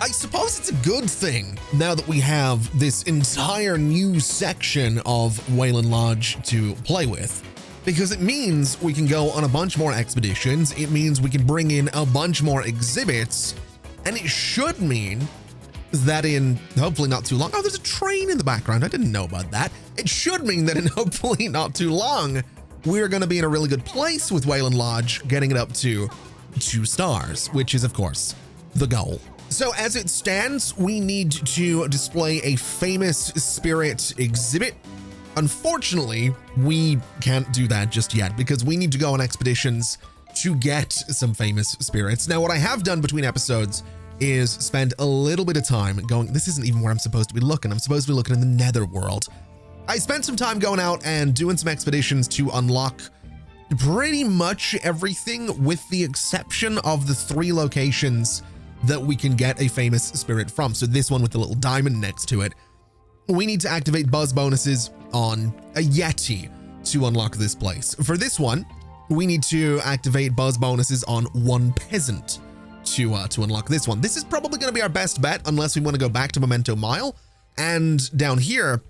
I suppose it's a good thing now that we have this entire new section of Wailon Lodge to play with, because it means we can go on a bunch more expeditions. It means we can bring in a bunch more exhibits, and it should mean that in hopefully not too long, oh, there's a train in the background. I didn't know about that. It should mean that in hopefully not too long, we're going to be in a really good place with Wailon Lodge, getting it up to 2 stars, which is of course the goal. So as it stands, we need to display a famous spirit exhibit. Unfortunately, we can't do that just yet because we need to go on expeditions to get some famous spirits. Now, what I have done between episodes is spend a little bit of time going, this isn't even where I'm supposed to be looking. I'm supposed to be looking in the netherworld. I spent some time going out and doing some expeditions to unlock pretty much everything with the exception of the 3 locations that we can get a famous spirit from. So this one with the little diamond next to it. We need to activate buzz bonuses on a Yeti to unlock this place. For this one, we need to activate buzz bonuses on 1 peasant to unlock this one. This is probably going to be our best bet unless we want to go back to Memento Mile. And down here,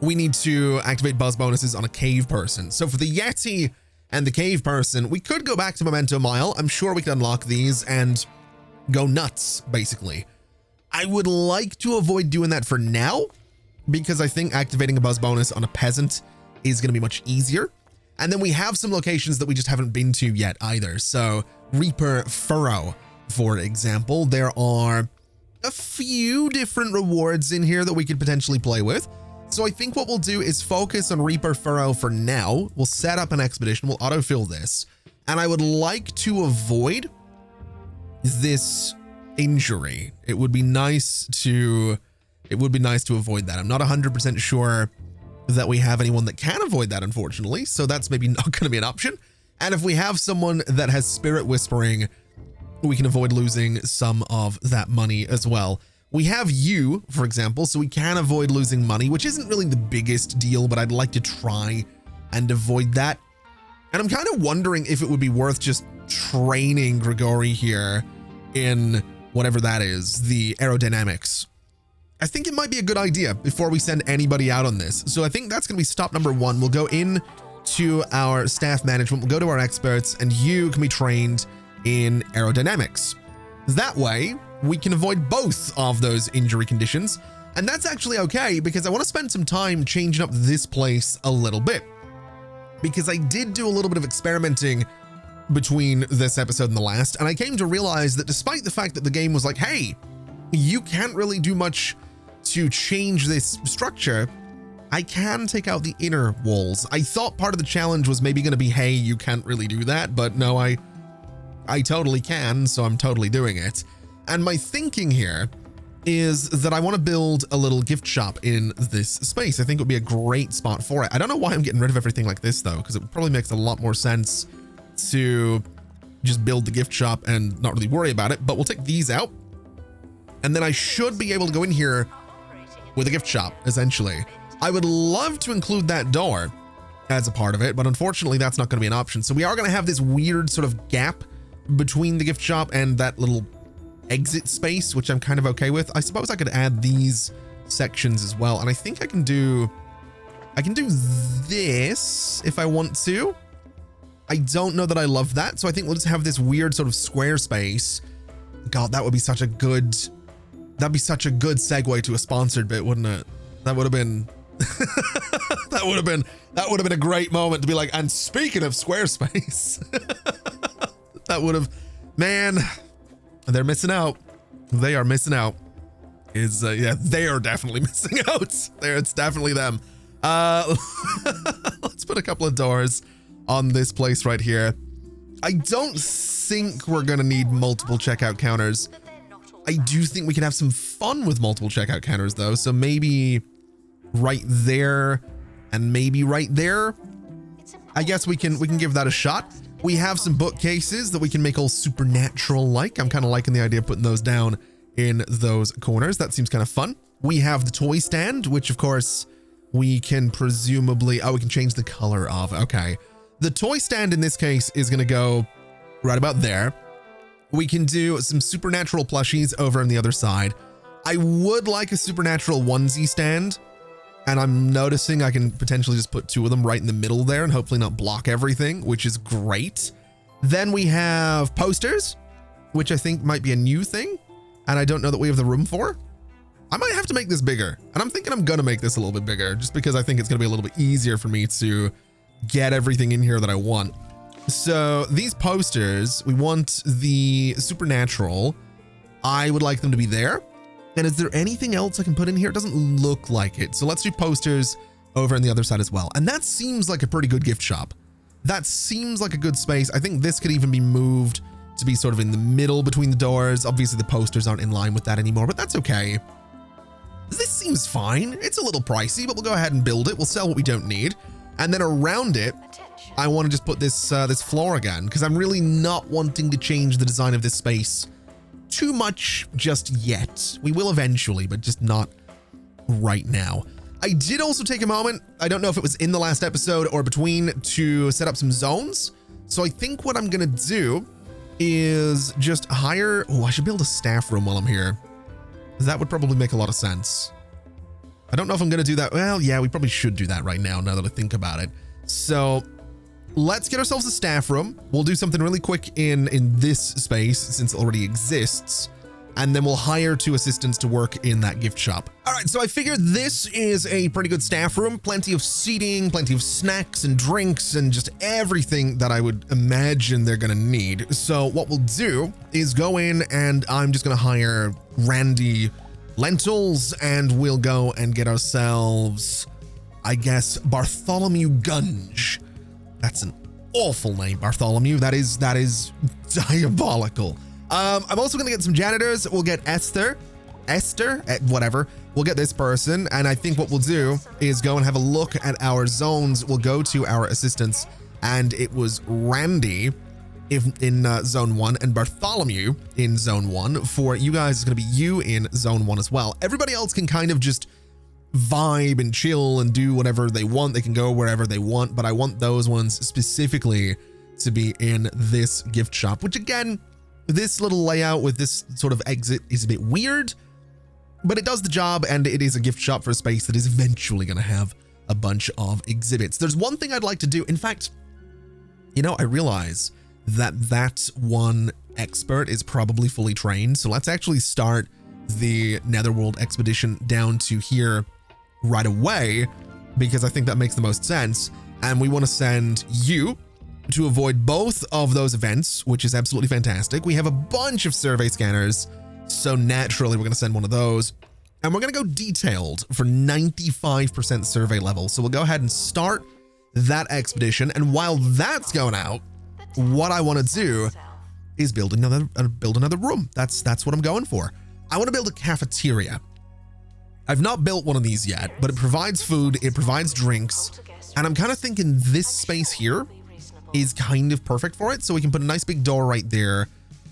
we need to activate buzz bonuses on a cave person. So for the Yeti and the cave person, we could go back to Memento Mile. I'm sure we can unlock these and go nuts, basically. I would like to avoid doing that for now because I think activating a buzz bonus on a peasant is going to be much easier. And then we have some locations that we just haven't been to yet either. So Reaper Furrow, for example, there are a few different rewards in here that we could potentially play with. So I think what we'll do is focus on Reaper Furrow for now. We'll set up an expedition. We'll autofill this. And I would like to avoid this injury. It would be nice to avoid that. I'm not 100% sure that we have anyone that can avoid that, unfortunately. So that's maybe not going to be an option. And if we have someone that has spirit whispering, we can avoid losing some of that money as well. We have you, for example, so we can avoid losing money, which isn't really the biggest deal, but I'd like to try and avoid that. And I'm kind of wondering if it would be worth just training Grigori here in whatever that is, the aerodynamics. I think it might be a good idea before we send anybody out on this. So I think that's going to be stop number 1. We'll go in to our staff management. We'll go to our experts and you can be trained in aerodynamics. That way we can avoid both of those injury conditions. And that's actually okay because I want to spend some time changing up this place a little bit because I did do a little bit of experimenting between this episode and the last. And I came to realize that despite the fact that the game was like, hey, you can't really do much to change this structure, I can take out the inner walls. I thought part of the challenge was maybe going to be, hey, you can't really do that, but no, I totally can, so I'm totally doing it. And my thinking here is that I want to build a little gift shop in this space. I think it would be a great spot for it. I don't know why I'm getting rid of everything like this though, because it probably makes a lot more sense to just build the gift shop and not really worry about it, but we'll take these out. And then I should be able to go in here with a gift shop, essentially. I would love to include that door as a part of it, but unfortunately that's not going to be an option. So we are going to have this weird sort of gap between the gift shop and that little exit space, which I'm kind of okay with. I suppose I could add these sections as well. And I think I can do this if I want to. I don't know that I love that. So I think we'll just have this weird sort of square space. God, that would be such a good, that'd be such a good segue to a sponsored bit, wouldn't it? That would have been, that would have been a great moment to be like, and speaking of Squarespace, that would have, man, they're missing out. They are missing out. Yeah, they are definitely missing out. It's definitely them. Let's put a couple of doors on this place right here. I don't think we're gonna need multiple checkout counters. I do think we can have some fun with multiple checkout counters though. So maybe right there and maybe right there. I guess we can give that a shot. We have some bookcases that we can make all supernatural like. I'm kind of liking the idea of putting those down in those corners. That seems kind of fun. We have the toy stand, which of course we can presumably, we can change the color of. Okay. The toy stand in this case is going to go right about there. We can do some supernatural plushies over on the other side. I would like a supernatural onesie stand, and I'm noticing I can potentially just put 2 of them right in the middle there and hopefully not block everything, which is great. Then we have posters, which I think might be a new thing, and I don't know that we have the room for. I might have to make this bigger, and I'm thinking I'm gonna make this a little bit bigger just because I think it's gonna be a little bit easier for me to get everything in here that I want. So these posters, we want the supernatural. I would like them to be there. And is there anything else I can put in here? It doesn't look like it. So let's do posters over on the other side as well. And that seems like a pretty good gift shop. That seems like a good space. I think this could even be moved to be sort of in the middle between the doors. Obviously the posters aren't in line with that anymore, but that's okay. This seems fine. It's a little pricey, but we'll go ahead and build it. We'll sell what we don't need. And then around it, I want to just put this this floor again, because I'm really not wanting to change the design of this space too much just yet. We will eventually, but just not right now. I did also take a moment, I don't know if it was in the last episode or between, to set up some zones. So I think what I'm going to do is just hire, oh, I should build a staff room while I'm here. That would probably make a lot of sense. I don't know if I'm going to do that. Well, yeah, we probably should do that right now that I think about it. So let's get ourselves a staff room. We'll do something really quick in this space since it already exists. And then we'll hire 2 assistants to work in that gift shop. All right, so I figure this is a pretty good staff room. Plenty of seating, plenty of snacks and drinks and just everything that I would imagine they're gonna need. So what we'll do is go in and I'm just gonna hire Randy Lentils and we'll go and get ourselves, I guess, Bartholomew Gunge. That's an awful name, Bartholomew. That is diabolical. I'm also gonna get some janitors. We'll get Esther, whatever. We'll get this person. And I think what we'll do is go and have a look at our zones. We'll go to our assistants, and it was Randy in zone 1 and Bartholomew in zone 1. For you guys, it's gonna be you in zone 1 as well. Everybody else can kind of just vibe and chill and do whatever they want. They can go wherever they want, but I want those ones specifically to be in this gift shop, which again, this little layout with this sort of exit is a bit weird, but it does the job, and it is a gift shop for a space that is eventually going to have a bunch of exhibits. There's one thing I'd like to do. In fact, you know, I realize that one expert is probably fully trained. So let's actually start the Netherworld expedition down to here right away, because I think that makes the most sense. And we want to send you to avoid both of those events, which is absolutely fantastic. We have a bunch of survey scanners, so naturally we're going to send one of those. And we're going to go detailed for 95% survey level. So we'll go ahead and start that expedition. And while that's going out, what I want to do is build another room. That's what I'm going for. I want to build a cafeteria. I've not built one of these yet, but it provides food, it provides drinks, and I'm kind of thinking this space here is kind of perfect for it. So we can put a nice big door right there,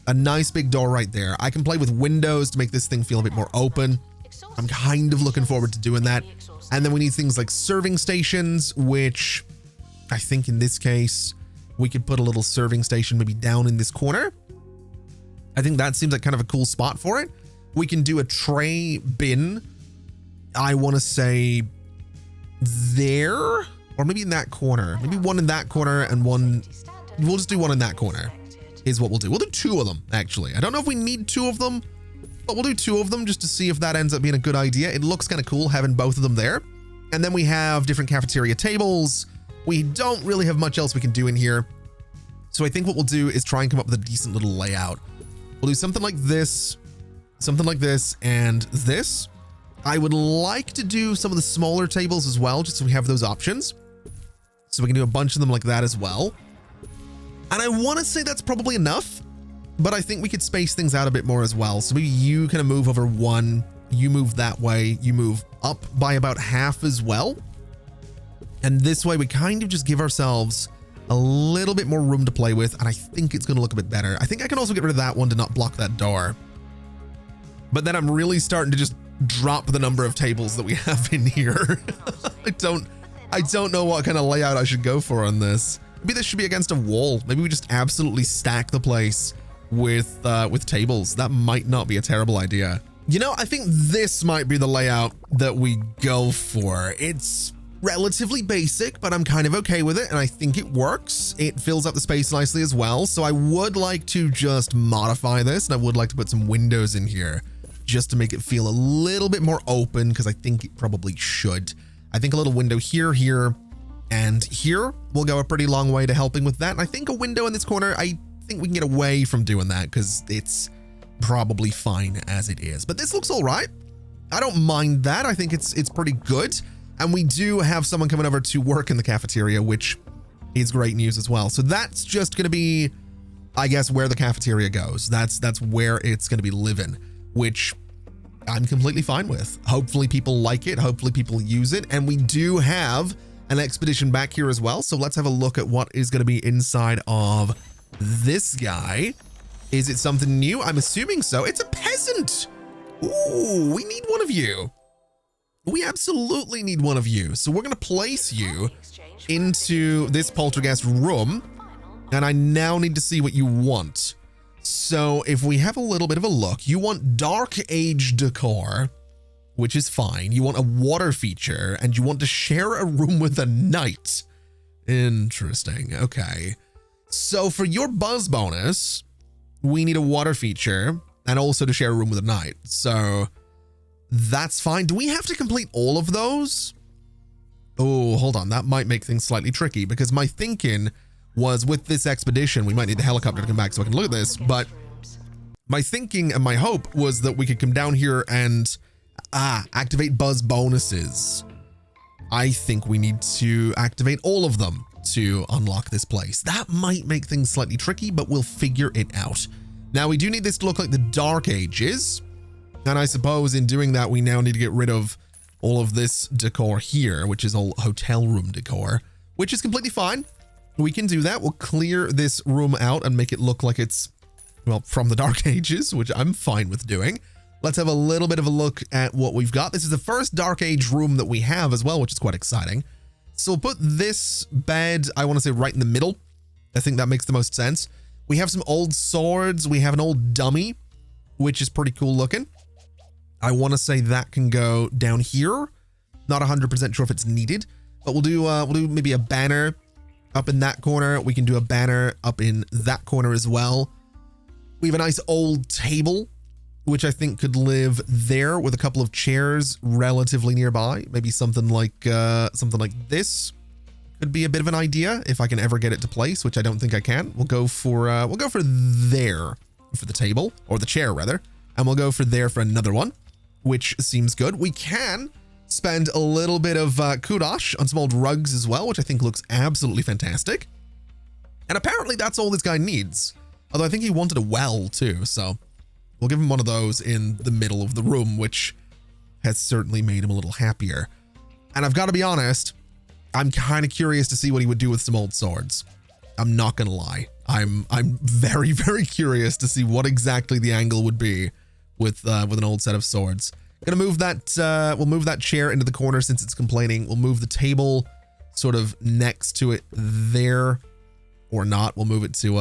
a nice big door right there. I can play with windows to make this thing feel a bit more open. I'm kind of looking forward to doing that. And then we need things like serving stations, which I think in this case, we could put a little serving station maybe down in this corner. I think that seems like kind of a cool spot for it. We can do a tray bin. I want to say there, or maybe in that corner, maybe one in that corner and one. We'll just do one in that corner is what we'll do. We'll do 2 of them, actually. I don't know if we need 2 of them, but we'll do 2 of them just to see if that ends up being a good idea. It looks kind of cool having both of them there. And then we have different cafeteria tables. We don't really have much else we can do in here. So I think what we'll do is try and come up with a decent little layout. We'll do something like this, and this. I would like to do some of the smaller tables as well, just so we have those options. So we can do a bunch of them like that as well. And I want to say that's probably enough, but I think we could space things out a bit more as well. So maybe you kind of move over 1, you move that way, you move up by about half as well. And this way we kind of just give ourselves a little bit more room to play with. And I think it's going to look a bit better. I think I can also get rid of that one to not block that door. But then I'm really starting to just drop the number of tables that we have in here. I don't know what kind of layout I should go for on this. Maybe this should be against a wall. Maybe we just absolutely stack the place with tables. That might not be a terrible idea. You know, I think this might be the layout that we go for. It's relatively basic, but I'm kind of okay with it, and I think it works. It fills up the space nicely as well, so I would like to just modify this, and I would like to put some windows in here just to make it feel a little bit more open, because I think it probably should. I think a little window here, here, and here will go a pretty long way to helping with that. And I think a window in this corner, I think we can get away from doing that because it's probably fine as it is. But this looks all right. I don't mind that. I think it's pretty good. And we do have someone coming over to work in the cafeteria, which is great news as well. So that's just going to be, I guess, where the cafeteria goes. That's where it's going to be living, which I'm completely fine with. Hopefully people like it. Hopefully people use it. And we do have an expedition back here as well. So let's have a look at what is going to be inside of this guy. Is it something new? I'm assuming so. It's a peasant. Ooh, we need one of you. We absolutely need one of you. So we're going to place you into this poltergeist room. And I now need to see what you want. So if we have a little bit of a look, you want dark age decor, which is fine. You want a water feature, and you want to share a room with a knight. Interesting. Okay. So for your buzz bonus, we need a water feature and also to share a room with a knight. So that's fine. Do we have to complete all of those? Oh, hold on. That might make things slightly tricky, because my thinking was with this expedition, we might need the helicopter to come back so I can look at this. But my thinking and my hope was that we could come down here and activate buzz bonuses. I think we need to activate all of them to unlock this place. That might make things slightly tricky, but we'll figure it out. Now, we do need this to look like the Dark Ages. And I suppose in doing that, we now need to get rid of all of this decor here, which is all hotel room decor, which is completely fine. We can do that. We'll clear this room out and make it look like it's, well, from the Dark Ages, which I'm fine with doing. Let's have a little bit of a look at what we've got. This is the first Dark Age room that we have as well, which is quite exciting. So we'll put this bed, I want to say right in the middle. I think that makes the most sense. We have some old swords. We have an old dummy, which is pretty cool looking. I want to say that can go down here. Not 100% sure if it's needed, but we'll do maybe a banner up in that corner. We can do a banner up in that corner as well. We have a nice old table, which I think could live there with a couple of chairs relatively nearby. Maybe something like this could be a bit of an idea if I can ever get it to place, which I don't think I can. We'll go for there for the table, or the chair rather, and we'll go for there for another one, which seems good. We can spend a little bit of kudosh on some old rugs as well, which I think looks absolutely fantastic. And apparently that's all this guy needs. Although I think he wanted a well too, so we'll give him one of those in the middle of the room, which has certainly made him a little happier. And I've got to be honest, I'm kind of curious to see what he would do with some old swords. I'm not going to lie. I'm very, very curious to see what exactly the angle would be with an old set of swords. Gonna move that, we'll move that chair into the corner since it's complaining. We'll move the table sort of next to it there, or not. We'll move it to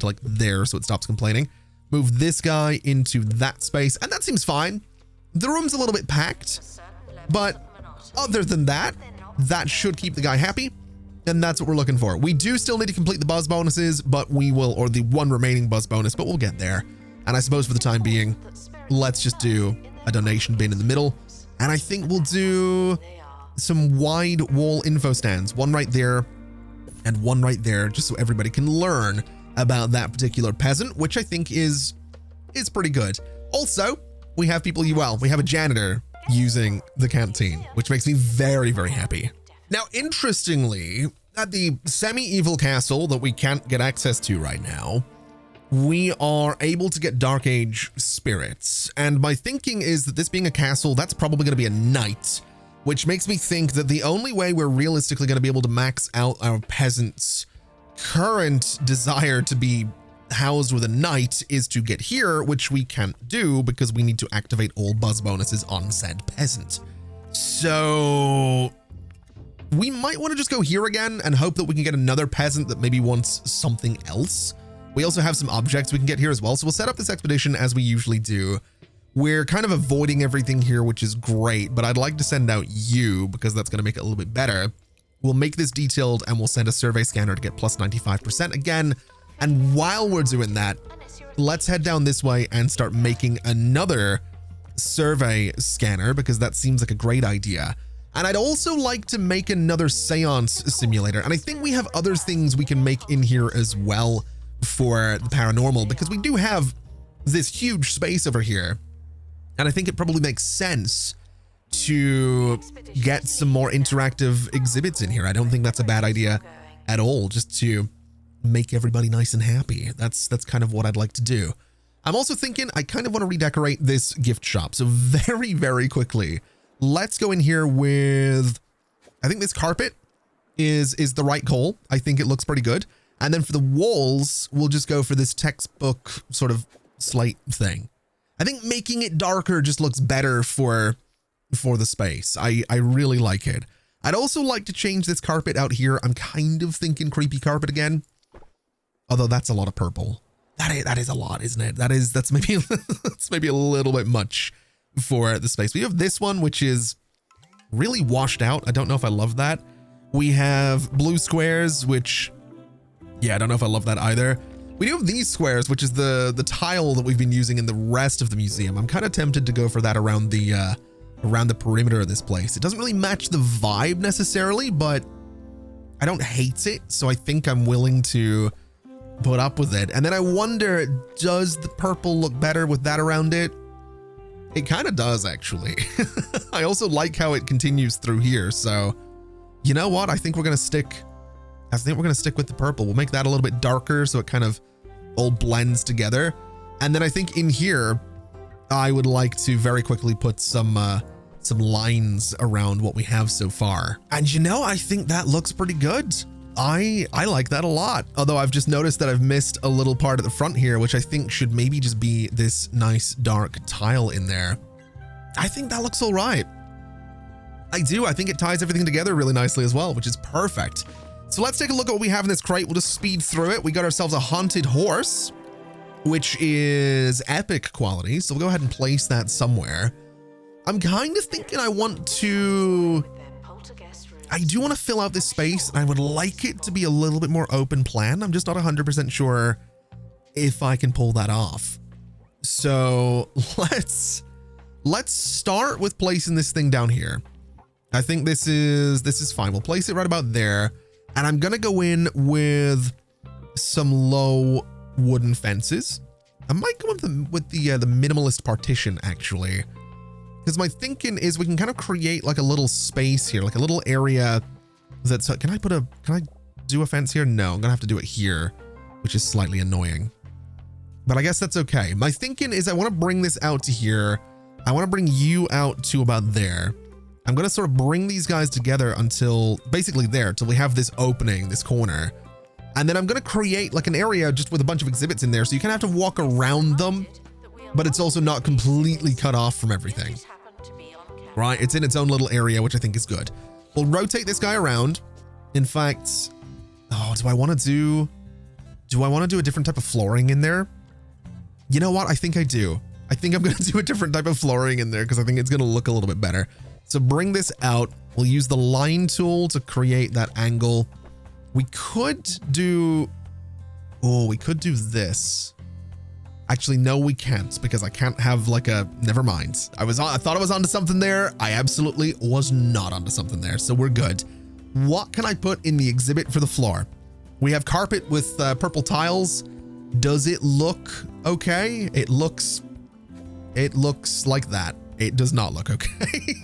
like there so it stops complaining. Move this guy into that space, and that seems fine. The room's a little bit packed, but other than that, that should keep the guy happy, and that's what we're looking for. We do still need to complete the buzz bonuses, but we will, or the one remaining buzz bonus, but we'll get there. And I suppose for the time being, let's just do a donation bin in the middle, and I think we'll do some wide wall info stands, one right there and one right there, just so everybody can learn about that particular peasant, which I think is pretty good. Also, we have people, well, we have a janitor using the canteen, which makes me very, very happy. Now, interestingly, at the semi-evil castle that we can't get access to right now, we are able to get Dark Age spirits. And my thinking is that this being a castle, that's probably going to be a knight, which makes me think that the only way we're realistically going to be able to max out our peasants' current desire to be housed with a knight is to get here, which we can't do because we need to activate all buzz bonuses on said peasant. So we might want to just go here again and hope that we can get another peasant that maybe wants something else. We also have some objects we can get here as well. So we'll set up this expedition as we usually do. We're kind of avoiding everything here, which is great, but I'd like to send out you because that's going to make it a little bit better. We'll make this detailed and we'll send a survey scanner to get plus 95% again. And while we're doing that, let's head down this way and start making another survey scanner because that seems like a great idea. And I'd also like to make another seance simulator. And I think we have other things we can make in here as well for the paranormal because we do have this huge space over here. And I think it probably makes sense to get some more interactive exhibits in here. I don't think that's a bad idea at all, just to make everybody nice and happy. That's kind of what I'd like to do. I'm also thinking I kind of want to redecorate this gift shop. So very, very quickly, let's go in here with, I think this carpet is the right call. I think it looks pretty good. And then for the walls, we'll just go for this textbook sort of slate thing. I think making it darker just looks better for the space. I really like it. I'd also like to change this carpet out here. I'm kind of thinking creepy carpet again. Although that's a lot of purple. That is a lot, isn't it? That's maybe that's maybe a little bit much for the space. We have this one, which is really washed out. I don't know if I love that. We have blue squares, which, yeah, I don't know if I love that either. We do have these squares, which is the tile that we've been using in the rest of the museum. I'm kind of tempted to go for that around the perimeter of this place. It doesn't really match the vibe necessarily, but I don't hate it. So I think I'm willing to put up with it. And then I wonder, does the purple look better with that around it? It kind of does, actually. I also like how it continues through here. So you know what? I think we're going to stick with the purple. We'll make that a little bit darker so it kind of all blends together. And then I think in here, I would like to very quickly put some lines around what we have so far. And you know, I think that looks pretty good. I like that a lot. Although I've just noticed that I've missed a little part at the front here, which I think should maybe just be this nice dark tile in there. I think that looks all right. I do. I think it ties everything together really nicely as well, which is perfect. So let's take a look at what we have in this crate. We'll just speed through it. We got ourselves a haunted horse, which is epic quality. So we'll go ahead and place that somewhere. I'm kind of thinking I do want to fill out this space. And I would like it to be a little bit more open plan. I'm just not 100% sure if I can pull that off. So let's start with placing this thing down here. I think this is fine. We'll place it right about there. And I'm going to go in with some low wooden fences. I might go with the minimalist partition, actually. Because my thinking is we can kind of create like a little space here, like a little area that's, can I do a fence here? No, I'm gonna have to do it here, which is slightly annoying. But I guess that's okay. My thinking is I want to bring this out to here. I want to bring you out to about there. I'm going to sort of bring these guys together until basically there, till we have this opening, this corner. And then I'm going to create like an area just with a bunch of exhibits in there. So you kind of have to walk around them, but it's also not completely cut off from everything. Right? It's in its own little area, which I think is good. We'll rotate this guy around. In fact, oh, do I want to do a different type of flooring in there? You know what? I think I do. I think I'm going to do a different type of flooring in there because I think it's going to look a little bit better. So bring this out. We'll use the line tool to create that angle. We could do this. Actually, no, we can't because I can't have like a, never mind. I thought I was onto something there. I absolutely was not onto something there. So we're good. What can I put in the exhibit for the floor? We have carpet with purple tiles. Does it look okay? It looks like that. It does not look okay.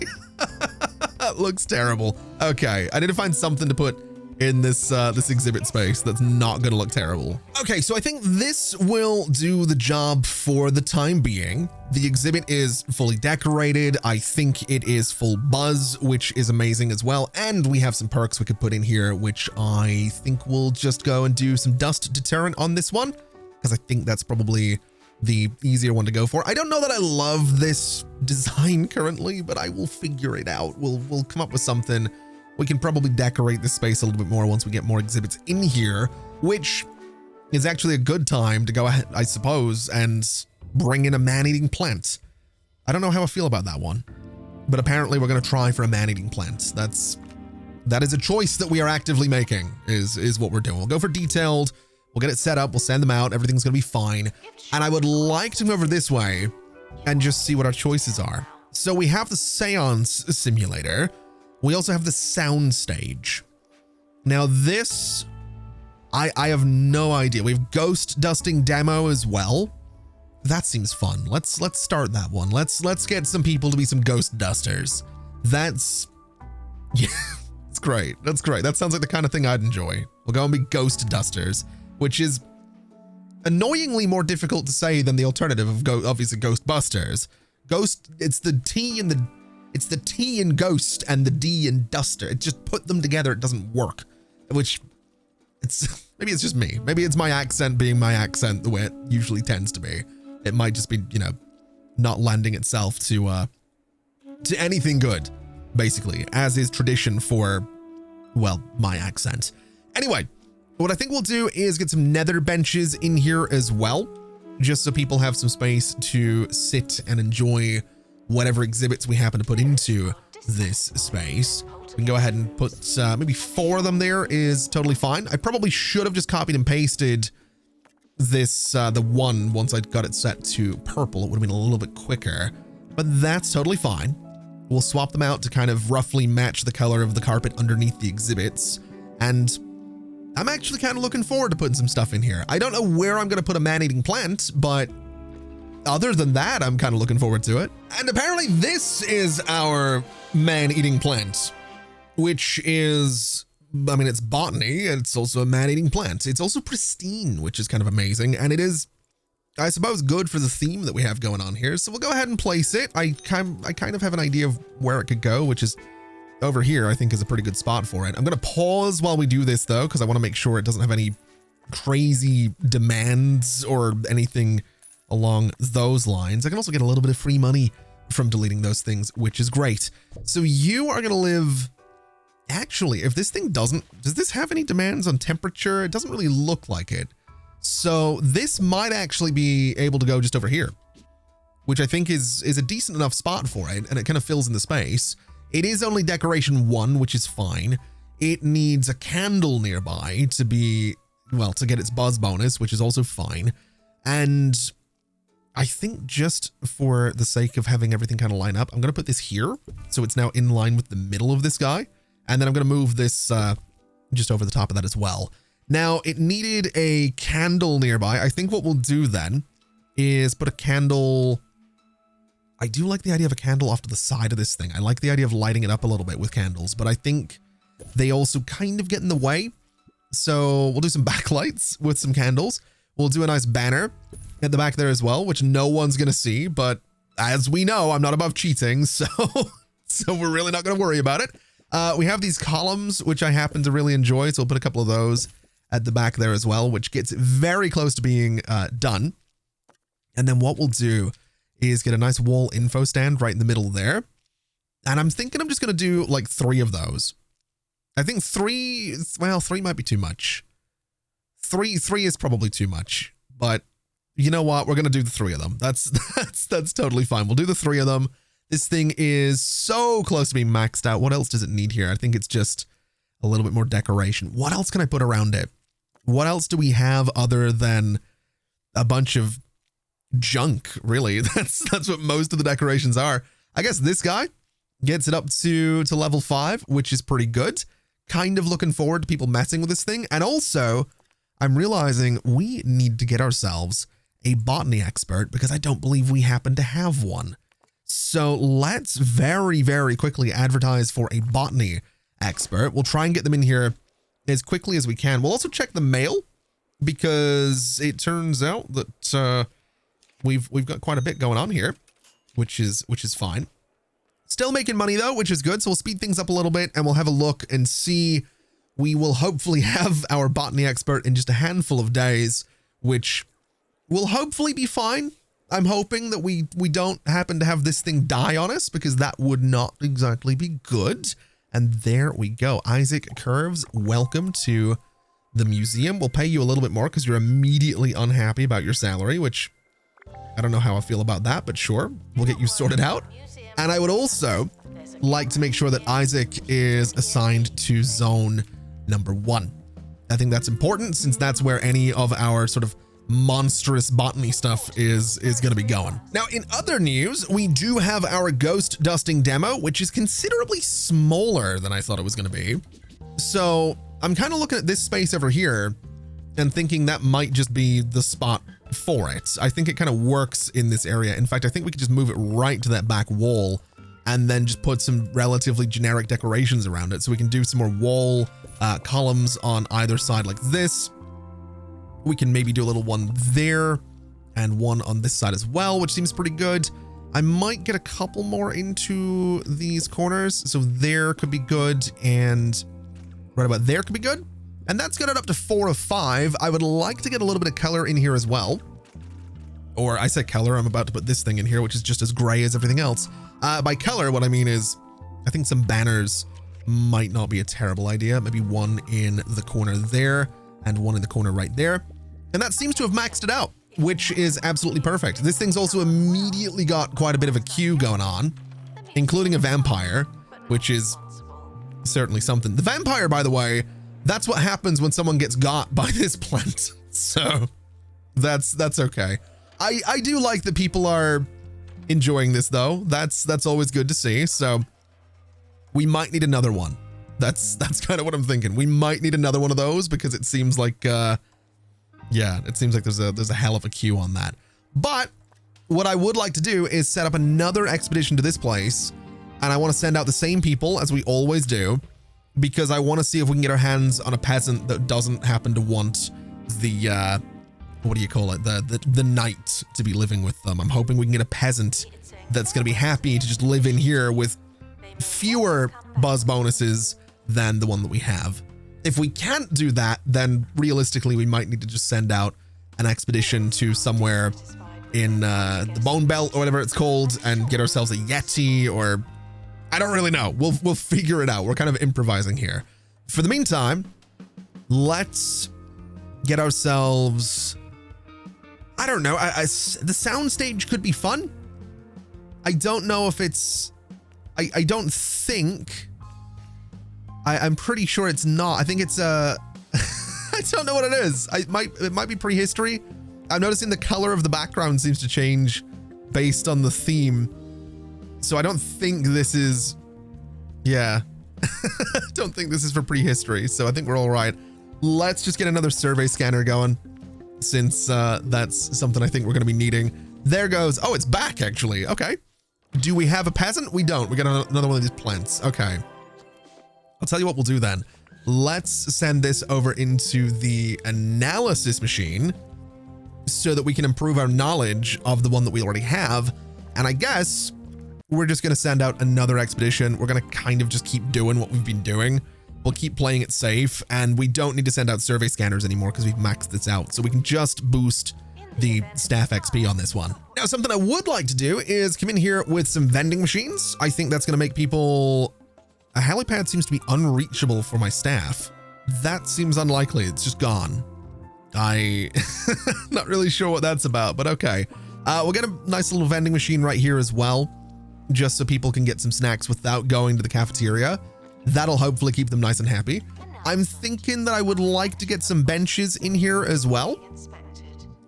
That looks terrible. Okay, I need to find something to put in this exhibit space that's not gonna look terrible. Okay, so I think this will do the job for the time being. The exhibit is fully decorated. I think it is full buzz, which is amazing as well. And we have some perks we could put in here, which I think we'll just go and do some dust deterrent on this one, because I think that's probably the easier one to go for. I don't know that I love this design currently, but I will figure it out. We'll come up with something. We can probably decorate this space a little bit more once we get more exhibits in here, which is actually a good time to go ahead, I suppose, and bring in a man-eating plant. I don't know how I feel about that one, but apparently we're going to try for a man-eating plant. That is a choice that we are actively making, is what we're doing. We'll go for detailed. We'll get it set up. We'll send them out. Everything's going to be fine. And I would like to go over this way and just see what our choices are. So we have the seance simulator. We also have the sound stage. Now this, I have no idea. We have ghost dusting demo as well. That seems fun. Let's start that one. Let's get some people to be some ghost dusters. That's, yeah, it's great. That's great. That sounds like the kind of thing I'd enjoy. We'll go and be ghost dusters, which is annoyingly more difficult to say than the alternative of obviously Ghostbusters. Ghost, it's the T in ghost and the D in duster. It just put them together. It doesn't work, which maybe it's just me. Maybe it's my accent being my accent the way it usually tends to be. It might just be, not lending itself to anything good, basically, as is tradition for, well, my accent. Anyway, what I think we'll do is get some nether benches in here as well, just so people have some space to sit and enjoy whatever exhibits we happen to put into this space. We can go ahead and put maybe 4 of them there is totally fine. I probably should have just copied and pasted this, the one, once I got it set to purple. It would have been a little bit quicker, but that's totally fine. We'll swap them out to kind of roughly match the color of the carpet underneath the exhibits. And I'm actually kind of looking forward to putting some stuff in here. I don't know where I'm going to put a man-eating plant, but other than that, I'm kind of looking forward to it. And apparently this is our man-eating plant, which is, I mean, it's botany, and it's also a man-eating plant. It's also pristine, which is kind of amazing. And it is, I suppose, good for the theme that we have going on here. So we'll go ahead and place it. I kind of have an idea of where it could go, which is over here, I think is a pretty good spot for it. I'm going to pause while we do this though, because I want to make sure it doesn't have any crazy demands or anything along those lines. I can also get a little bit of free money from deleting those things, which is great. So you are going to live, actually, if this thing does this have any demands on temperature? It doesn't really look like it. So this might actually be able to go just over here, which I think is a decent enough spot for it. And it kind of fills in the space. It is only decoration 1, which is fine. It needs a candle nearby to be, well, to get its buzz bonus, which is also fine. And I think just for the sake of having everything kind of line up, I'm going to put this here. So it's now in line with the middle of this guy. And then I'm going to move this just over the top of that as well. Now it needed a candle nearby. I think what we'll do then is put a candle. I do like the idea of a candle off to the side of this thing. I like the idea of lighting it up a little bit with candles, but I think they also kind of get in the way. So we'll do some backlights with some candles. We'll do a nice banner at the back there as well, which no one's going to see. But as we know, I'm not above cheating. So we're really not going to worry about it. We have these columns, which I happen to really enjoy. So we'll put a couple of those at the back there as well, which gets very close to being done. And then what we'll do is get a nice wall info stand right in the middle there. And I'm thinking I'm just going to do like 3 of those. I think 3, well, 3 might be too much. 3 is probably too much, but you know what? We're going to do the 3 of them. That's totally fine. We'll do the 3 of them. This thing is so close to being maxed out. What else does it need here? I think it's just a little bit more decoration. What else can I put around it? What else do we have other than a bunch of junk, really? That's what most of the decorations are. I guess this guy gets it up to level 5, which is pretty good. Kind of looking forward to people messing with this thing. And also, I'm realizing we need to get ourselves a botany expert because I don't believe we happen to have one. So let's very, very quickly advertise for a botany expert. We'll try and get them in here as quickly as we can. We'll also check the mail because it turns out that we've got quite a bit going on here, which is fine. Still making money though, which is good. So we'll speed things up a little bit and we'll have a look and see. We will hopefully have our botany expert in just a handful of days, which will hopefully be fine. I'm hoping that we don't happen to have this thing die on us because that would not exactly be good. And there we go. Isaac Curves, welcome to The museum will pay you a little bit more because you're immediately unhappy about your salary, which I don't know how I feel about that, but sure, we'll get you sorted out. And I would also like to make sure that Isaac is assigned to zone number 1. I think that's important since that's where any of our sort of monstrous botany stuff is going to be going. Now, in other news, we do have our ghost dusting demo, which is considerably smaller than I thought it was going to be. So I'm kind of looking at this space over here and thinking that might just be the spot for it. I think it kind of works in this area. In fact, I think we could just move it right to that back wall and then just put some relatively generic decorations around it. So we can do some more wall columns on either side like this. We can maybe do a little one there and one on this side as well, which seems pretty good. I might get a couple more into these corners. So there could be good and right about there could be good. And that's got it up to 4 of 5. I would like to get a little bit of color in here as well. Or I said color, I'm about to put this thing in here, which is just as gray as everything else. By color, what I mean is I think some banners might not be a terrible idea. Maybe one in the corner there and one in the corner right there. And that seems to have maxed it out, which is absolutely perfect. This thing's also immediately got quite a bit of a queue going on, including a vampire, which is certainly something. The vampire, by the way, that's what happens when someone gets got by this plant. So that's okay. I do like that people are enjoying this though. That's always good to see. So we might need another one. That's kind of what I'm thinking. We might need another one of those because it seems like, yeah, it seems like there's a hell of a queue on that. But what I would like to do is set up another expedition to this place. And I want to send out the same people as we always do, because I want to see if we can get our hands on a peasant that doesn't happen to want the, what do you call it? The knight to be living with them. I'm hoping we can get a peasant that's going to be happy to just live in here with fewer buzz bonuses than the one that we have. If we can't do that, then realistically, we might need to just send out an expedition to somewhere in the Bone Belt or whatever it's called and get ourselves a Yeti, or I don't really know. We'll figure it out. We're kind of improvising here. For the meantime, let's get ourselves, I don't know. The soundstage could be fun. I don't know if it's, I don't think, I'm pretty sure it's not. I think it's I don't know what it is. It might be prehistory. I'm noticing the color of the background seems to change based on the theme. So I don't think this is, yeah, don't think this is for prehistory. So I think we're all right. Let's just get another survey scanner going, since that's something I think we're going to be needing. There goes. Oh, it's back actually. Okay. Do we have a peasant? We don't. We got another one of these plants. Okay. I'll tell you what we'll do then. Let's send this over into the analysis machine so that we can improve our knowledge of the one that we already have. And I guess we're just going to send out another expedition. We're going to kind of just keep doing what we've been doing. We'll keep playing it safe, and we don't need to send out survey scanners anymore because we've maxed this out. So we can just boost the staff XP on this one. Now, something I would like to do is come in here with some vending machines. I think that's going to make people, a helipad seems to be unreachable for my staff. That seems unlikely. It's just gone. Not really sure what that's about, but okay. We'll get a nice little vending machine right here as well, just so people can get some snacks without going to the cafeteria. That'll hopefully keep them nice and happy. I'm thinking that I would like to get some benches in here as well.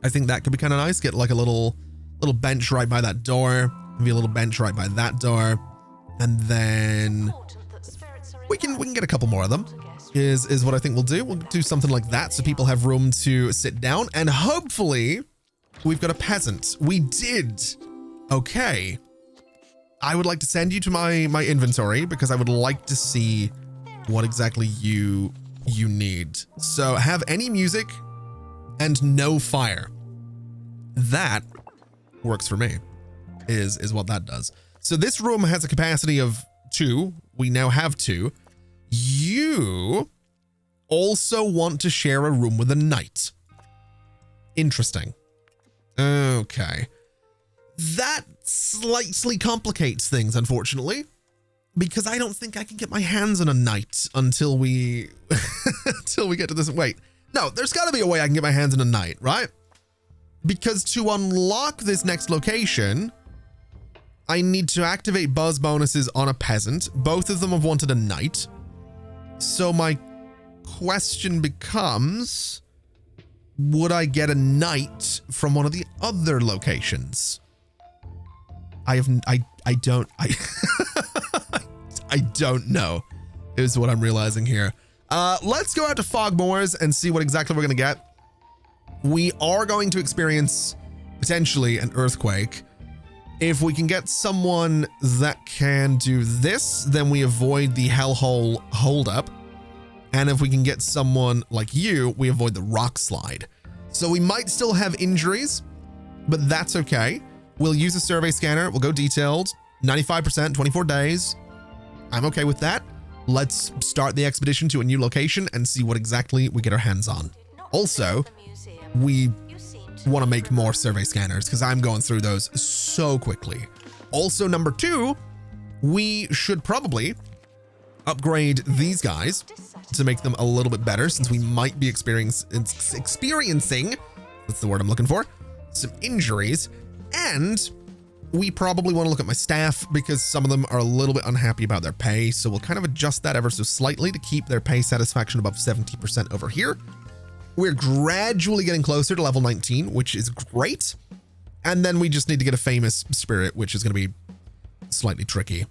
I think that could be kind of nice. Get like a little bench right by that door. Maybe a little bench right by that door. And then we can get a couple more of them is what I think we'll do. We'll do something like that so people have room to sit down, and hopefully we've got a peasant. We did. Okay. I would like to send you to my inventory because I would like to see what exactly you need. So have any music and no fire. That works for me, is what that does. So this room has a capacity of 2. We now have 2. You also want to share a room with a knight. Interesting. Okay. That slightly complicates things, unfortunately, because I don't think I can get my hands on a knight until we until we get to this. Wait, No, there's got to be a way I can get my hands on a knight, right? Because to unlock this next location, I need to activate buzz bonuses on a peasant. Both of them have wanted a knight. So my question becomes, would I get a knight from one of the other locations? I don't know is what I'm realizing here. Let's go out to Fogmoors and see what exactly we're going to get. We are going to experience potentially an earthquake. If we can get someone that can do this, then we avoid the hellhole holdup. And if we can get someone like you, we avoid the rock slide. So we might still have injuries, but that's okay. We'll use a survey scanner. We'll go detailed, 95%, 24 days. I'm okay with that. Let's start the expedition to a new location and see what exactly we get our hands on. Also, we want to make more survey scanners because I'm going through those so quickly. Also, number 2, we should probably upgrade these guys to make them a little bit better, since we might be experiencing, that's the word I'm looking for, some injuries. And we probably want to look at my staff because some of them are a little bit unhappy about their pay. So we'll kind of adjust that ever so slightly to keep their pay satisfaction above 70% over here. We're gradually getting closer to level 19, which is great. And then we just need to get a famous spirit, which is going to be slightly tricky.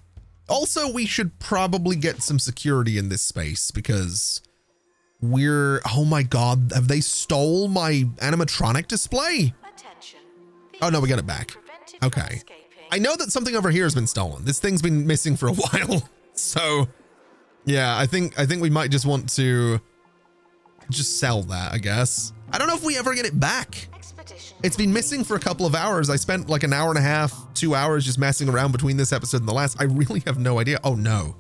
Also, we should probably get some security in this space because oh my God, have they stole my animatronic display? Oh no, we got it back. Okay. I know that something over here has been stolen. This thing's been missing for a while. So yeah, I think we might just want to just sell that, I guess. I don't know if we ever get it back. It's been missing for a couple of hours. I spent like an hour and a half, 2 hours just messing around between this episode and the last. I really have no idea. Oh no.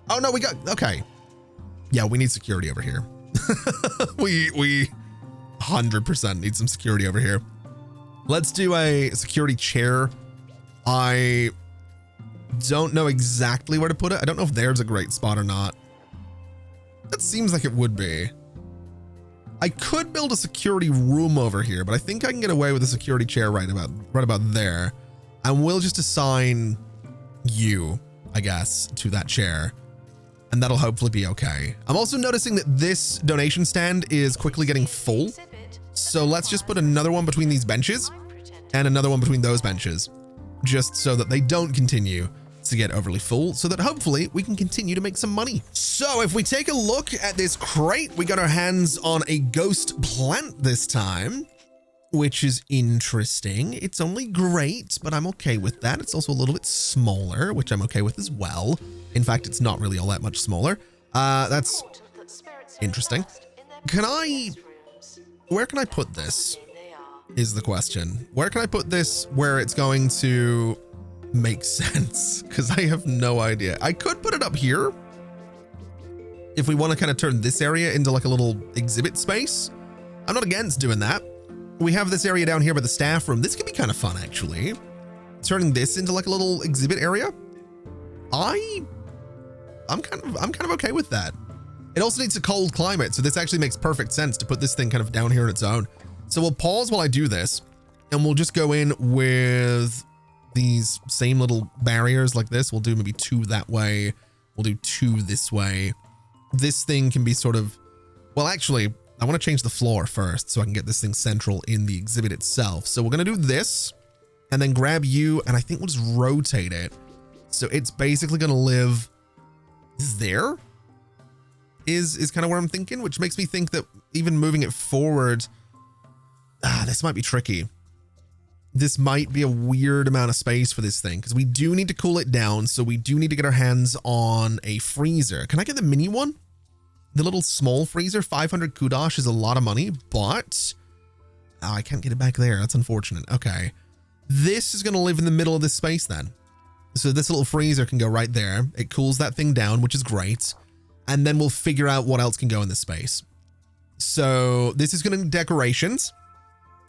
Oh no, okay. Yeah, we need security over here. we 100% need some security over here. Let's do a security chair. I don't know exactly where to put it. I don't know if there's a great spot or not. That seems like it would be. I could build a security room over here, but I think I can get away with a security chair right about there. And we'll just assign you, I guess, to that chair. And that'll hopefully be okay. I'm also noticing that this donation stand is quickly getting full. So let's just put another one between these benches and another one between those benches, just so that they don't continue to get overly full, so that hopefully we can continue to make some money. So if we take a look at this crate, we got our hands on a ghost plant this time, which is interesting. It's only great, but I'm okay with that. It's also a little bit smaller, which I'm okay with as well. In fact, it's not really all that much smaller. That's interesting. Where can I put this is the question. Where can I put this where it's going to make sense? Because I have no idea. I could put it up here if we want to kind of turn this area into like a little exhibit space. I'm not against doing that. We have this area down here by the staff room. This could be kind of fun, actually. Turning this into like a little exhibit area. I'm kind of okay with that. It also needs a cold climate, so this actually makes perfect sense to put this thing kind of down here on its own. So we'll pause while I do this, and we'll just go in with these same little barriers like this. We'll do maybe 2 that way. We'll do 2 this way. This thing can be sort of, well, actually, I want to change the floor first so I can get this thing central in the exhibit itself. So we're going to do this and then grab you, and I think we'll just rotate it. So it's basically going to live there is kind of where I'm thinking, which makes me think that even moving it forward, this might be tricky. This might be a weird amount of space for this thing because we do need to cool it down. So we do need to get our hands on a freezer. Can I get the mini one? The little small freezer, 500 kudosh is a lot of money, but I can't get it back there. That's unfortunate. Okay. This is going to live in the middle of this space then. So this little freezer can go right there. It cools that thing down, which is great. And then we'll figure out what else can go in this space. So this is going to be decorations.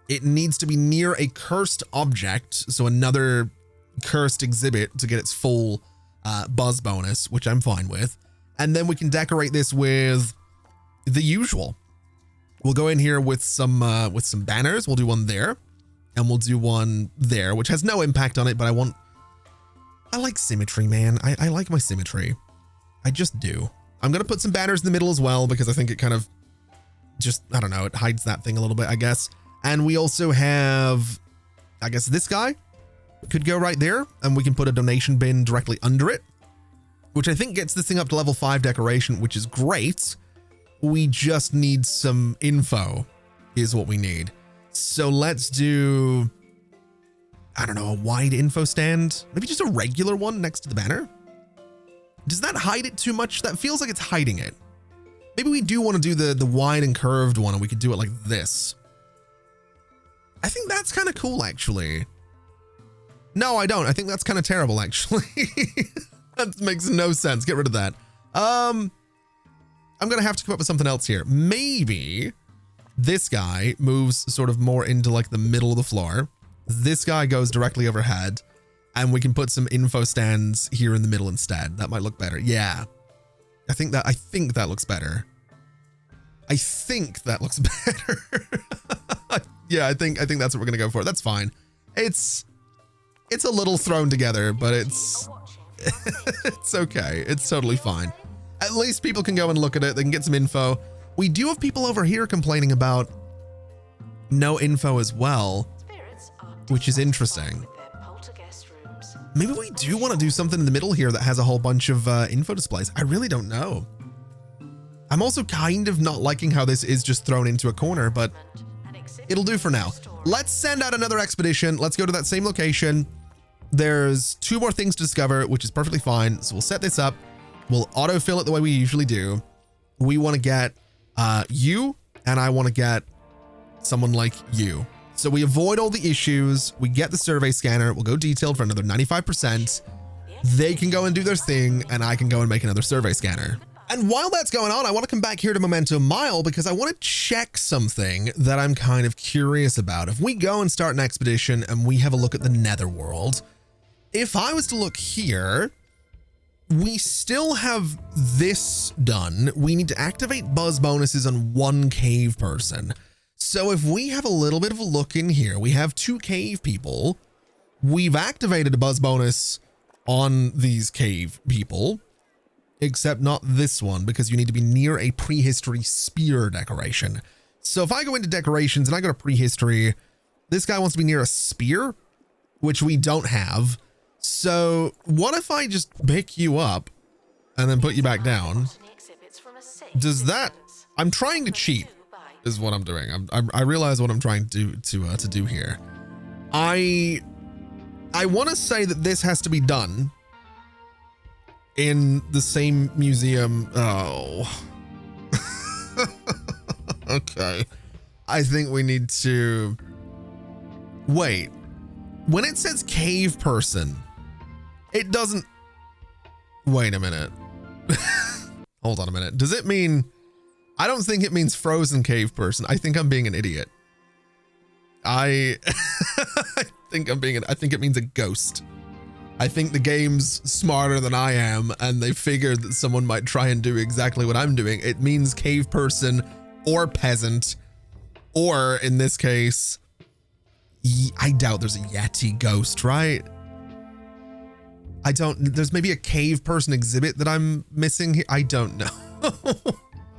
It needs to be near a cursed object. So another cursed exhibit to get its full buzz bonus, which I'm fine with. And then we can decorate this with the usual. We'll go in here with some banners. We'll do one there, and we'll do one there, which has no impact on it, but I like symmetry, man. I like my symmetry. I just do. I'm going to put some banners in the middle as well, because I think it kind of just, I don't know, it hides that thing a little bit, I guess. And we also have, I guess this guy could go right there, and we can put a donation bin directly under it, which I think gets this thing up to level 5 decoration, which is great. We just need some info is what we need. So let's do, I don't know, a wide info stand, maybe just a regular one next to the banner. Does that hide it too much? That feels like it's hiding it. Maybe we do want to do the wide and curved one, and we could do it like this. I think that's kind of cool, actually. No, I don't. I think that's kind of terrible, actually. That makes no sense. Get rid of that. I'm going to have to come up with something else here. Maybe this guy moves sort of more into like the middle of the floor. This guy goes directly overhead, and we can put some info stands here in the middle instead. That might look better. Yeah. I think that looks better. I think that looks better. Yeah, I think that's what we're going to go for. That's fine. It's a little thrown together, but it's okay. It's totally fine. At least people can go and look at it. They can get some info. We do have people over here complaining about no info as well, which is interesting. Maybe we do want to do something in the middle here that has a whole bunch of info displays. I really don't know. I'm also kind of not liking how this is just thrown into a corner, but it'll do for now. Let's send out another expedition. Let's go to that same location. There's 2 more things to discover, which is perfectly fine. So we'll set this up. We'll autofill it the way we usually do. We want to get you, and I want to get someone like you. So we avoid all the issues. We get the survey scanner. We'll go detailed for another 95%. They can go and do their thing, and I can go and make another survey scanner. And while that's going on, I want to come back here to Memento Mile because I want to check something that I'm kind of curious about. If we go and start an expedition and we have a look at the Netherworld, if I was to look here, we still have this done. We need to activate buzz bonuses on 1 cave person. So if we have a little bit of a look in here, we have 2 cave people. We've activated a buzz bonus on these cave people, except not this one, because you need to be near a prehistory spear decoration. So if I go into decorations and I go to prehistory, this guy wants to be near a spear, which we don't have. So what if I just pick you up and then put you back down? Does that, I'm trying to cheat is what I'm doing. I realize what I'm trying to do here. I want to say that this has to be done in the same museum. Oh, okay. I think we need to wait. When it says cave person, it doesn't, wait a minute. Hold on a minute. Does it mean, I don't think it means frozen cave person. I think I'm being an idiot. I think it means a ghost. I think the game's smarter than I am, and they figured that someone might try and do exactly what I'm doing. It means cave person or peasant, or in this case, I doubt there's a Yeti ghost, right? There's maybe a cave person exhibit that I'm missing here. I don't know.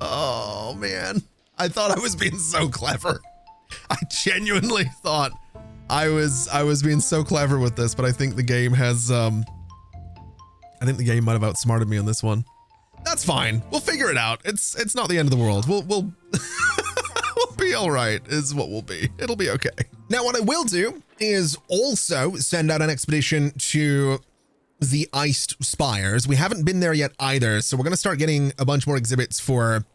Oh man, I thought I was being so clever. I genuinely thought I was being so clever with this, but I think the game has, I think the game might have outsmarted me on this one. That's fine. We'll figure it out. It's not the end of the world. We'll we'll be all right is what we'll be. It'll be okay. Now, what I will do is also send out an expedition to the iced spires. We haven't been there yet either, so we're going to start getting a bunch more exhibits for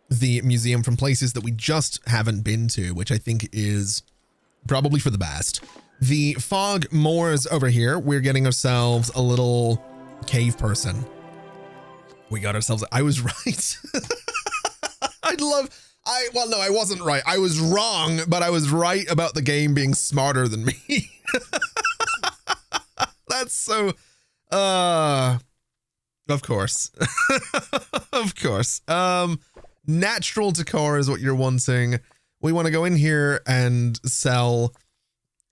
the museum from places that we just haven't been to, which I think is probably for the best. The fog moors over here. We're getting ourselves a little cave person. We got ourselves, I was right. Well, no, I wasn't right. I was wrong, but I was right about the game being smarter than me. That's so, of course. Of course. Natural decor is what you're wanting. We want to go in here and sell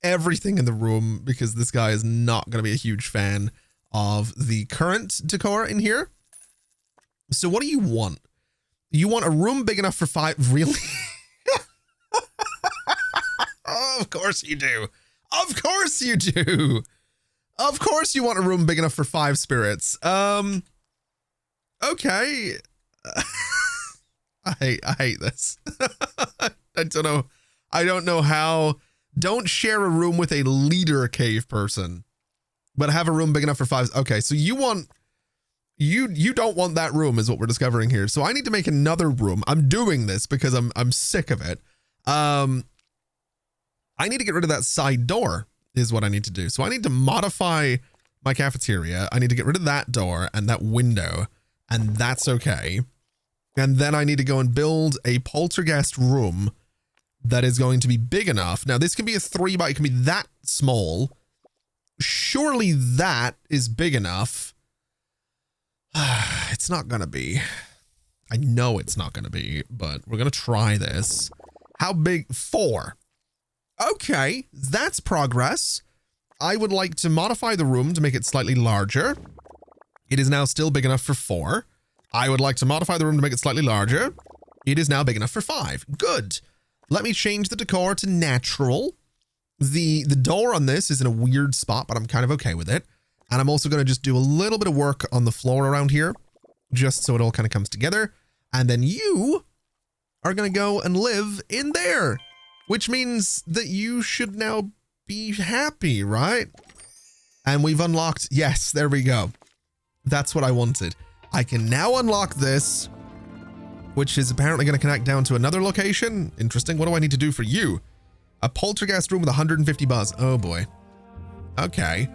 everything in the room because this guy is not going to be a huge fan of the current decor in here. So what do you want? You want a room big enough for 5? Really? Oh, of course you do. Of course you do. Of course you want a room big enough for 5 spirits. Okay. I hate this. I don't know how. Don't share a room with a leader cave person, but have a room big enough for 5. Okay, so you want, you don't want that room is what we're discovering here. So I need to make another room. I'm doing this because I'm sick of it. I need to get rid of that side door is what I need to do. So I need to modify my cafeteria. I need to get rid of that door and that window, and that's okay. And then I need to go and build a poltergeist room that is going to be big enough. Now this can be a 3 by, it can be that small. Surely that is big enough. It's not gonna be. I know it's not gonna be, but we're gonna try this. How big? 4. Okay, that's progress. I would like to modify the room to make it slightly larger. It is now still big enough for 4. I would like to modify the room to make it slightly larger. It is now big enough for 5. Good. Let me change the decor to natural. The door on this is in a weird spot, but I'm kind of okay with it. And I'm also going to just do a little bit of work on the floor around here, just so it all kind of comes together. And then you are going to go and live in there, which means that you should now be happy, right? And we've unlocked, yes, there we go. That's what I wanted. I can now unlock this, which is apparently going to connect down to another location. Interesting. What do I need to do for you? A poltergeist room with 150 buzz. Oh boy. Okay.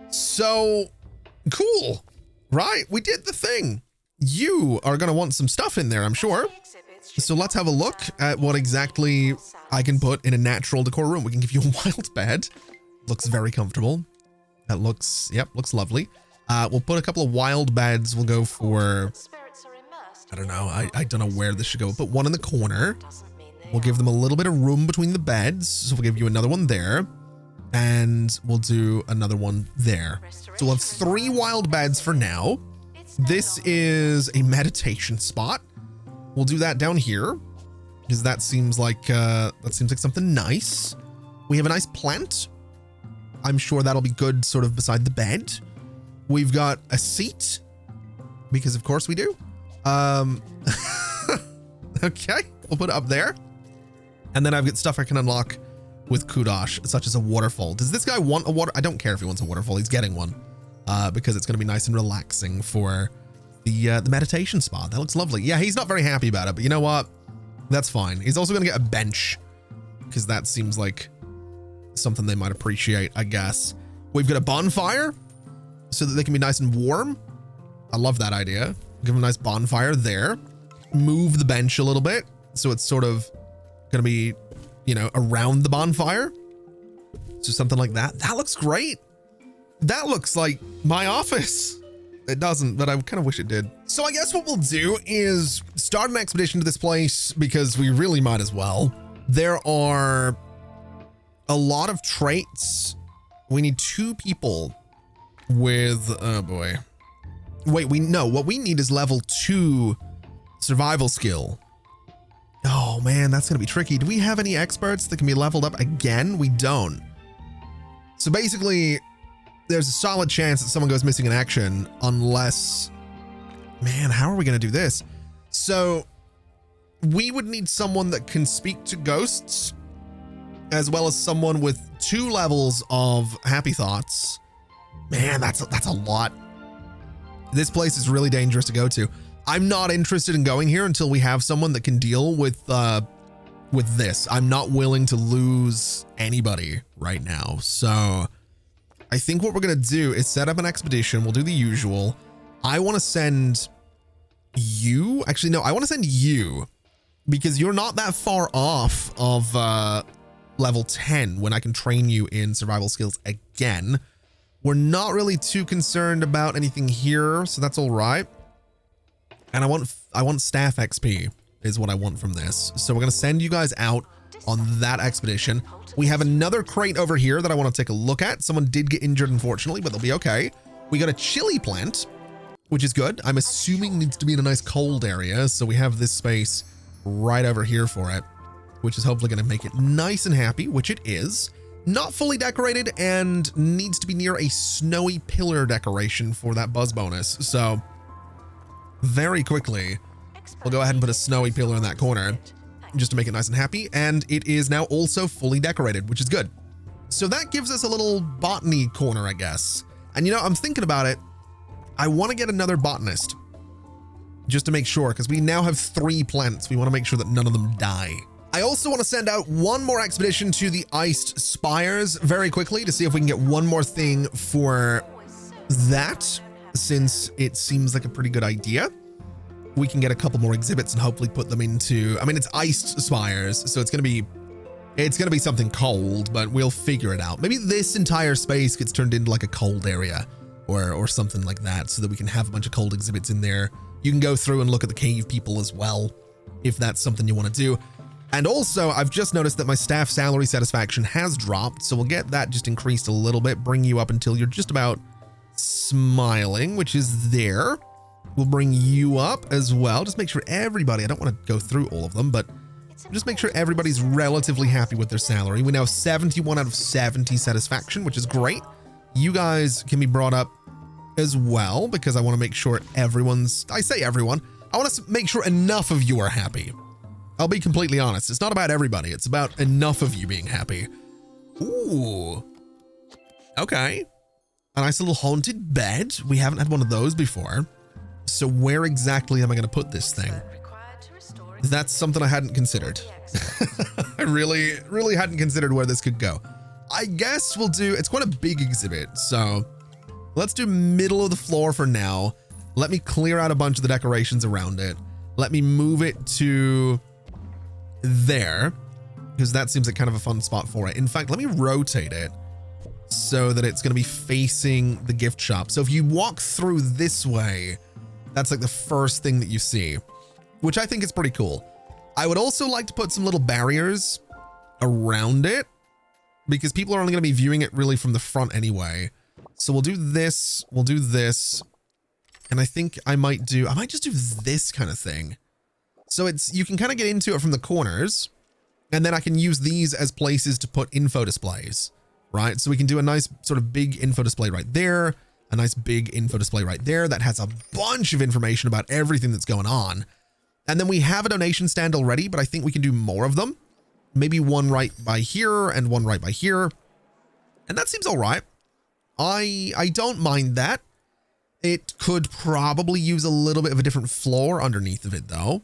So cool, right? We did the thing. You are going to want some stuff in there, I'm sure. So let's have a look at what exactly I can put in a natural decor room. We can give you a wild bed. Looks very comfortable. That looks, yep, looks lovely. We'll put a couple of wild beds. We'll go for, I don't know. I don't know where this should go. We'll put one in the corner. We'll give them a little bit of room between the beds. So we'll give you another one there. And we'll do another one there. So we'll have 3 wild beds for now. This is a meditation spot. We'll do that down here because that seems like something nice. We have a nice plant. I'm sure that'll be good sort of beside the bed. We've got a seat because of course we do. Okay, we'll put it up there. And then I've got stuff I can unlock with Kudosh, such as a waterfall. Does this guy want a water? I don't care if he wants a waterfall. He's getting one because it's going to be nice and relaxing for the meditation spot. That looks lovely. Yeah, he's not very happy about it, but you know what? That's fine. He's also going to get a bench because that seems like something they might appreciate, I guess. We've got a bonfire so that they can be nice and warm. I love that idea. Give them a nice bonfire there. Move the bench a little bit so it's sort of going to be, you know, around the bonfire. So something like that. That looks great. That looks like my office. It doesn't, but I kind of wish it did. So I guess what we'll do is start an expedition to this place because we really might as well. There are a lot of traits. We need 2 people with, oh boy. Wait, what we need is level 2 survival skill. Oh man, that's gonna be tricky. Do we have any experts that can be leveled up again? We don't. So basically, there's a solid chance that someone goes missing in action unless, man, how are we gonna do this? So we would need someone that can speak to ghosts as well as someone with 2 levels of happy thoughts. Man, that's a lot. This place is really dangerous to go to. I'm not interested in going here until we have someone that can deal with this. I'm not willing to lose anybody right now. So I think what we're going to do is set up an expedition. We'll do the usual. I want to send you. Actually, no, I want to send you because you're not that far off of level 10 when I can train you in survival skills again. We're not really too concerned about anything here, so that's all right. And I want staff XP is what I want from this. So we're going to send you guys out on that expedition. We have another crate over here that I want to take a look at. Someone did get injured, unfortunately, but they'll be okay. We got a chili plant, which is good. I'm assuming needs to be in a nice cold area. So we have this space right over here for it, which is hopefully going to make it nice and happy, which it is. Not fully decorated and needs to be near a snowy pillar decoration for that buzz bonus. So very quickly, we'll go ahead and put a snowy pillar in that corner just to make it nice and happy. And it is now also fully decorated, which is good. So that gives us a little botany corner, I guess. And you know, I'm thinking about it. I want to get another botanist just to make sure, because we now have 3 plants. We want to make sure that none of them die. I also want to send out one more expedition to the iced spires very quickly to see if we can get one more thing for that, since it seems like a pretty good idea. We can get a couple more exhibits and hopefully put them into, I mean, it's iced spires, so it's going to be something cold, but we'll figure it out. Maybe this entire space gets turned into like a cold area or something like that, so that we can have a bunch of cold exhibits in there. You can go through and look at the cave people as well, if that's something you want to do. And also, I've just noticed that my staff salary satisfaction has dropped, so we'll get that just increased a little bit, bring you up until you're just about smiling, which is there. We'll bring you up as well. Just make sure everybody, I don't want to go through all of them, but just make sure everybody's relatively happy with their salary. We now have 71 out of 70 satisfaction, which is great. You guys can be brought up as well, because I want to make sure everyone's, I say everyone, I want to make sure enough of you are happy. I'll be completely honest. It's not about everybody. It's about enough of you being happy. Ooh. Okay. A nice little haunted bed. We haven't had one of those before. So where exactly am I going to put this thing? That's something I hadn't considered. I really hadn't considered where this could go. I guess we'll do, it's quite a big exhibit. So let's do middle of the floor for now. Let me clear out a bunch of the decorations around it. Let me move it to there, because that seems like kind of a fun spot for it. In fact, let me rotate it so that it's going to be facing the gift shop. So if you walk through this way, that's like the first thing that you see, which I think is pretty cool. I would also like to put some little barriers around it, because people are only going to be viewing it really from the front anyway. So we'll do this, and I think I might just do this kind of thing. So you can kind of get into it from the corners, and then I can use these as places to put info displays, right? So we can do a nice sort of big info display right there, a nice big info display right there that has a bunch of information about everything that's going on. And then we have a donation stand already, but I think we can do more of them. Maybe one right by here and one right by here. And that seems all right. I don't mind that. It could probably use a little bit of a different floor underneath of it though.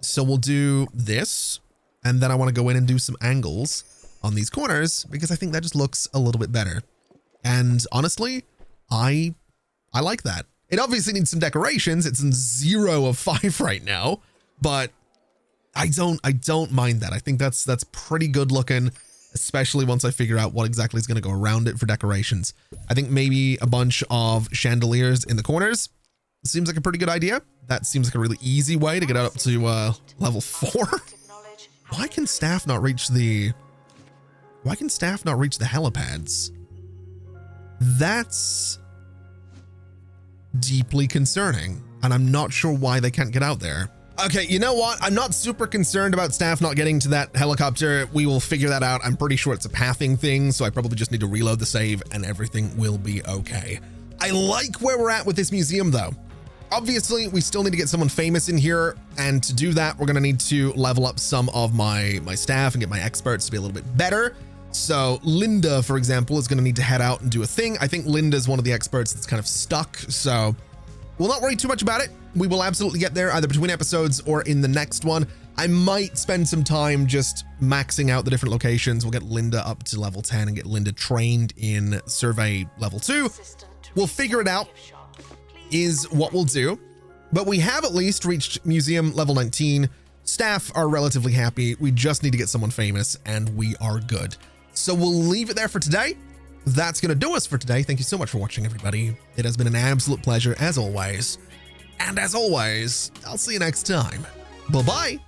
So we'll do this, and then I want to go in and do some angles on these corners, because I think that just looks a little bit better. And honestly, I like that. It obviously needs some decorations. It's in 0 of 5 right now, but I don't mind that. I think that's pretty good looking, especially once I figure out what exactly is going to go around it for decorations. I think maybe a bunch of chandeliers in the corners seems like a pretty good idea. That seems like a really easy way to get up to level 4. Why can staff not reach the helipads? That's deeply concerning, and I'm not sure why they can't get out there. Okay, you know what? I'm not super concerned about staff not getting to that helicopter. We will figure that out. I'm pretty sure it's a pathing thing, so I probably just need to reload the save and everything will be okay. I like where we're at with this museum though. Obviously, we still need to get someone famous in here, and to do that, we're going to need to level up some of my staff and get my experts to be a little bit better. So Linda, for example, is going to need to head out and do a thing. I think Linda's one of the experts that's kind of stuck, so we'll not worry too much about it. We will absolutely get there either between episodes or in the next one. I might spend some time just maxing out the different locations. We'll get Linda up to level 10 and get Linda trained in survey level 2. We'll figure it out is what we'll do, but we have at least reached museum level 19. Staff are relatively happy. We just need to get someone famous and we are good. So we'll leave it there for today. That's going to do us for today. Thank you so much for watching, everybody. It has been an absolute pleasure as always. And as always, I'll see you next time. Bye-bye.